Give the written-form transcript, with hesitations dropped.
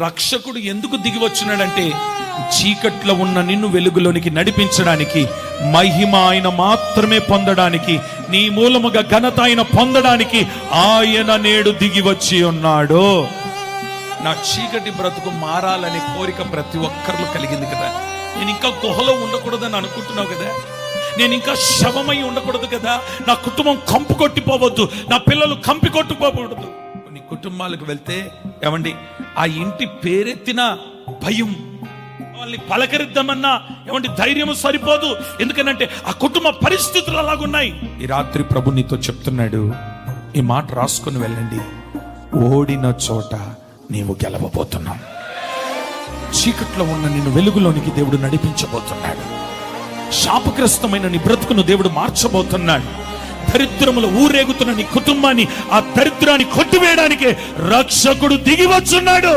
రక్షకుడు ఎందుకు దిగి వచ్చినాడంటే చీకట్లో ఉన్న నిన్ను వెలుగులోనికి నడిపించడానికి, మహిమ ఆయన మాత్రమే పొందడానికి, నీ మూలముగా ఘనత ఆయన పొందడానికి ఆయన నేడు దిగి వచ్చి ఉన్నాడు. నా చీకటి బ్రతుకు మారాలనే కోరిక ప్రతి ఒక్కరిలో కలిగింది కదా. నేను ఇంకా గుహలో ఉండకూడదని అనుకుంటున్నావు కదా, నేను ఇంకా శవమై ఉండకూడదు కదా, నా కుటుంబం కంపు కొట్టిపోవద్దు, నా పిల్లలు కంపి కొట్టుకోకూడదు. కొన్ని కుటుంబాలకు వెళ్తే ఏమండి, ఆ ఇంటి పేరెత్తిన భయం, వాళ్ళని పలకరిద్దామన్నా ఏమండి ధైర్యం సరిపోదు. ఎందుకనంటే ఆ కుటుంబ పరిస్థితులు అలాగున్నాయి. ఈ రాత్రి ప్రభు నీతో చెప్తున్నాడు, ఈ మాట రాసుకుని వెళ్ళండి, ఓడిన చోట నీవు గెలవబోతున్నావు. చీకట్లో ఉన్న నిన్ను వెలుగులోనికి దేవుడు నడిపించబోతున్నాడు. శాపగ్రస్తమైన నీ బ్రతుకును దేవుడు మార్చబోతున్నాడు. దరిద్రములు ఊరేగుతున్న నీ కుటుంబాన్ని, ఆ దరిద్రాన్ని కొట్టివేయడానికే రక్షకుడు దిగి వచ్చున్నాడు.